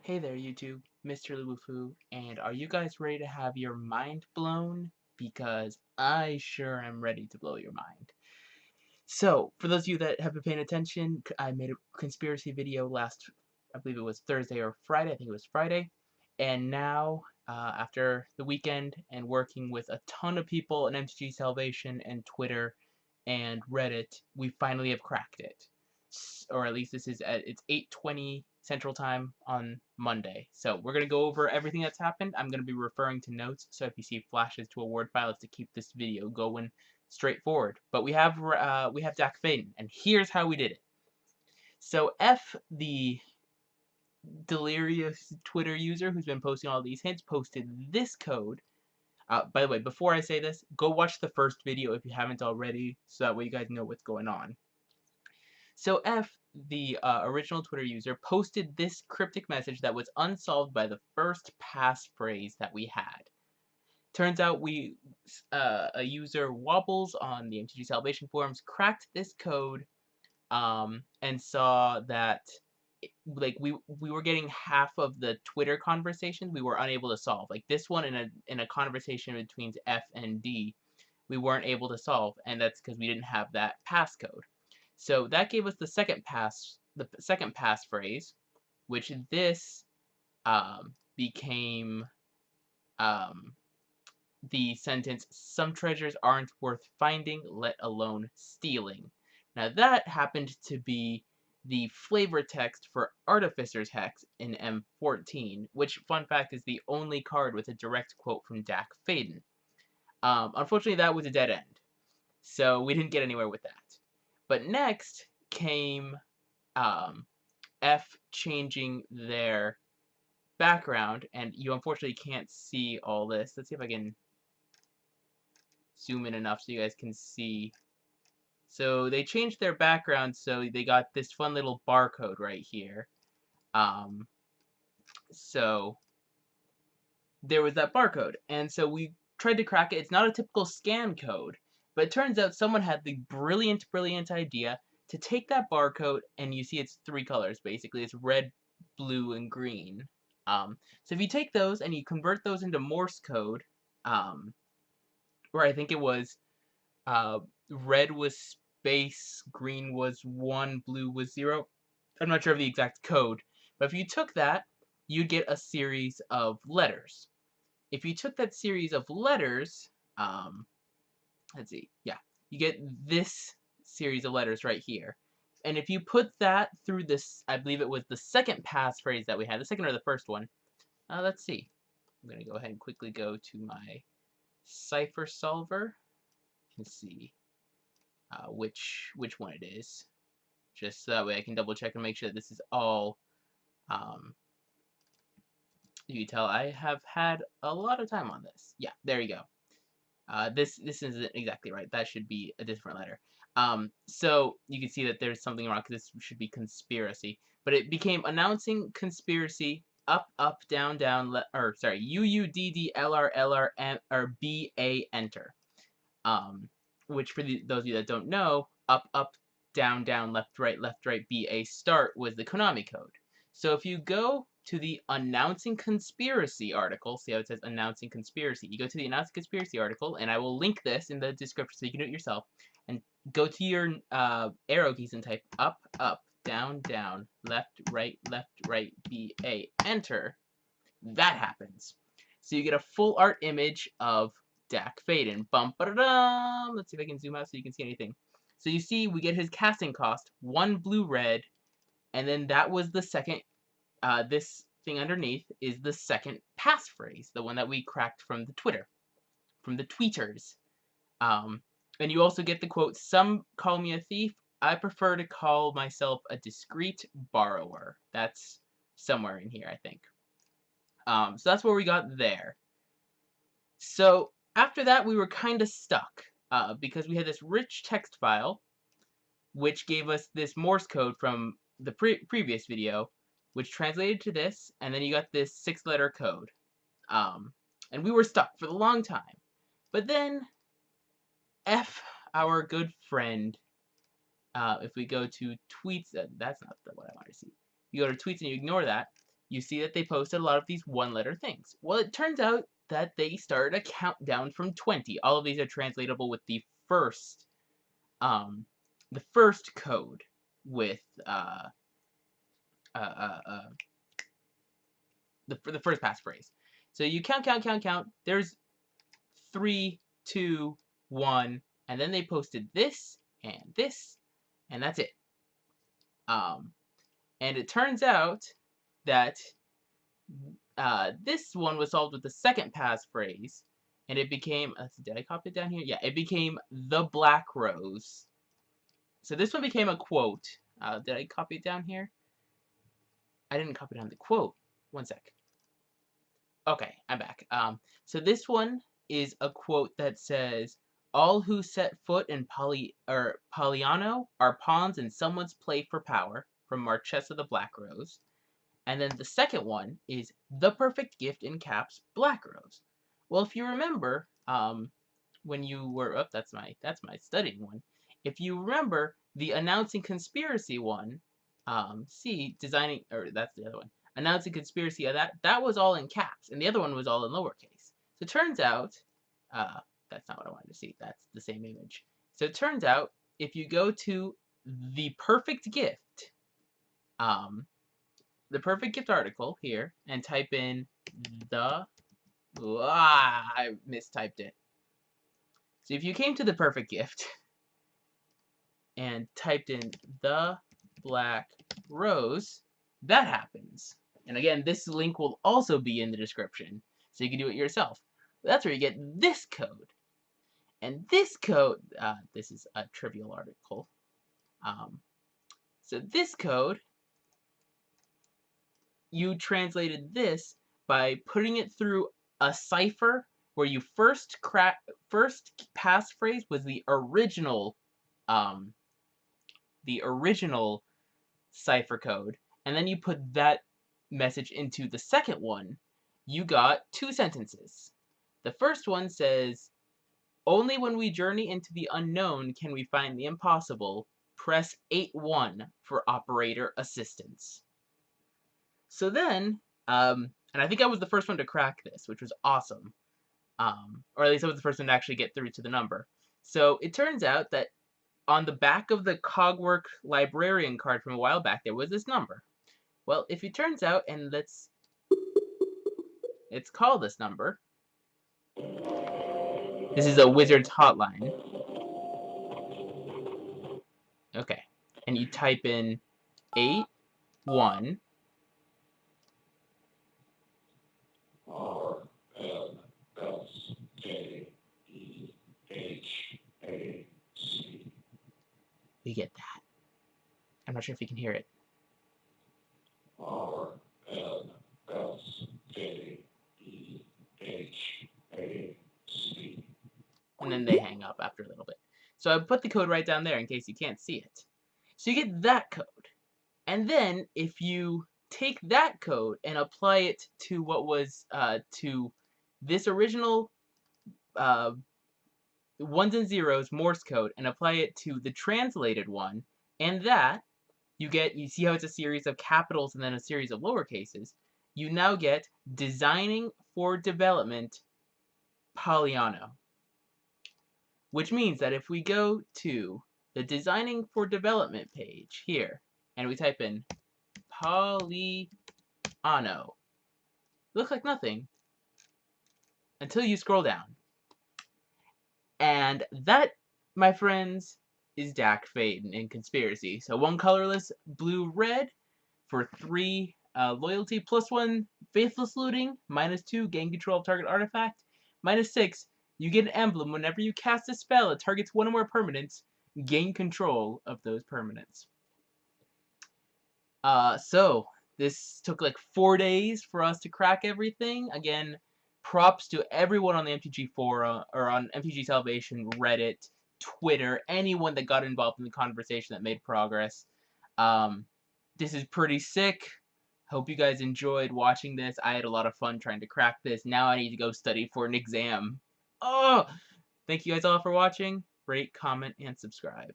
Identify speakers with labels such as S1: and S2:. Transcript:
S1: Hey there, YouTube, mr.lubufu, and are you guys ready to have your mind blown? Because I sure am ready to blow your mind. So, for those of you that have been paying attention, I made a conspiracy video last, I believe it was Thursday or Friday, I think it was Friday, and now, after the weekend and working with a ton of people on MTG Salvation and Twitter and Reddit, we finally have cracked it. Or at least this is it's 8:20 Central Time on Monday. So we're gonna go over everything that's happened. I'm gonna be referring to notes, so if you see flashes to a Word file, it's to keep this video going straightforward. But we have DACK FAYDEN, and here's how we did it. So F, the delirious Twitter user who's been posting all these hints, posted this code. By the way, before I say this, go watch the first video if you haven't already, so that way you guys know what's going on. So F, the original Twitter user, posted this cryptic message that was unsolved by the first passphrase that we had. Turns out a user Wobbles on the MTG Salvation forums cracked this code and saw that like we were getting half of the Twitter conversations we were unable to solve. Like this one in a conversation between F and D, we weren't able to solve, and that's because we didn't have that passcode. So that gave us the second passphrase, which this became um, the sentence, "Some treasures aren't worth finding, let alone stealing." Now that happened to be the flavor text for Artificer's Hex in M14, which, fun fact, is the only card with a direct quote from DACK FAYDEN. Unfortunately, that was a dead end, so we didn't get anywhere with that. But next came F changing their background, and you unfortunately can't see all this. Let's see if I can zoom in enough so you guys can see. So they changed their background, so they got this fun little barcode right here. So there was that barcode, and so we tried to crack it. It's not a typical scan code, but it turns out someone had the brilliant idea to take that barcode, and you see it's three colors basically. It's red, blue, and green. So if you take those and you convert those into Morse code, where I think it was red was space, green was 1, blue was 0. I'm not sure of the exact code, but if you took that, you'd get a series of letters. If you took that series of letters, let's see, yeah, you get this series of letters right here. And if you put that through this, I believe it was the second passphrase that we had, the second or the first one. Let's see. I'm going to go ahead and quickly go to my cipher solver and see which one it is, just so that way I can double check and make sure that this is all. You can tell I have had a lot of time on this. Yeah, there you go. This isn't exactly right. That should be a different letter. So you can see that there's something wrong because this should be conspiracy, but it became announcing conspiracy up up down down or sorry UUDDLR or BA enter. Which for those of you that don't know, up up down down left right BA start was the Konami code. So if you go to the announcing conspiracy article, see how it says announcing conspiracy, you go to the announcing conspiracy article, and I will link this in the description so you can do it yourself, and go to your arrow keys and type up up down down left right BA enter. That happens. So you get a full art image of DACK FAYDEN. Bum ba da dum. Let's see if I can zoom out so you can see anything. So you see we get his casting cost, 1 blue red, and then that was the second, this thing underneath is the second passphrase, the one that we cracked from the Twitter, from the tweeters. And you also get the quote, "Some call me a thief, I prefer to call myself a discreet borrower." That's somewhere in here, I think. So that's where we got there. So after that, we were kind of stuck because we had this rich text file, which gave us this Morse code from the previous video, which translated to this, and then you got this 6-letter code. And we were stuck for a long time. But then, F, our good friend, if we go to tweets, that's not what I want to see. You go to tweets and you ignore that. you see that they posted a lot of these one-letter things. Well, it turns out that they started a countdown from 20. All of these are translatable with um, the first code with uh, uh, uh, the first passphrase. So you count. There's 3, 2, 1, and then they posted this, and that's it. And it turns out that this one was solved with the second passphrase, and it became, did I copy it down here? Yeah, it became the BlackRose. So this one became a quote. Did I copy it down here? I didn't copy down the quote. One sec. Okay, I'm back. So this one is a quote that says, "All who set foot in Paliano are pawns in someone's play for power," from Marchesa the BlackRose. And then the second one is "The perfect gift" in caps, BlackRose. Well, if you remember, when you were that's my studying one. If you remember the announcing conspiracy one, see designing, or that's the other one. Announcing conspiracy, that was all in caps, and the other one was all in lowercase. So it turns out, that's not what I wanted to see. That's the same image. So it turns out if you go to the perfect gift, article here, and type in I mistyped it. So if you came to the perfect gift and typed in the BlackRose, that happens. And again, this link will also be in the description, so you can do it yourself. That's where you get this code. And this code, this is a trivial article. So this code, you translated this by putting it through a cipher where you first passphrase was the original cipher code, and then you put that message into the second one. You got 2 sentences. The first one says, "Only when we journey into the unknown can we find the impossible. Press 8-1 for operator assistance." So then, and I think I was the first one to crack this, which was awesome. Or at least I was the first one to actually get through to the number. So it turns out that on the back of the Cogwork librarian card from a while back, there was this number. Well, if it turns out, and let's call this number. This is a wizard's hotline. Okay. And you type in 8-1. You get that. I'm not sure if you can hear it. And then they hang up after a little bit. So I put the code right down there in case you can't see it. So you get that code. And then if you take that code and apply it to what was to this original ones and zeros Morse code and apply it to the translated one, and that you see how it's a series of capitals and then a series of lowercases. You now get designing for development Paliano. Which means that if we go to the designing for development page here and we type in Paliano, looks like nothing until you scroll down. And that, my friends, is DACK, FAYDEN, and Conspiracy. So 1 colorless, blue, red for 3 loyalty, +1 faithless looting, -2 gain control of target artifact, -6 you get an emblem whenever you cast a spell that targets 1 or more permanents, gain control of those permanents. So this took like 4 days for us to crack everything. Again, props to everyone on the MTG forum, or on MTG Salvation, Reddit, Twitter, anyone that got involved in the conversation that made progress. This is pretty sick. Hope you guys enjoyed watching this. I had a lot of fun trying to crack this. Now I need to go study for an exam. Oh! Thank you guys all for watching. Rate, comment, and subscribe.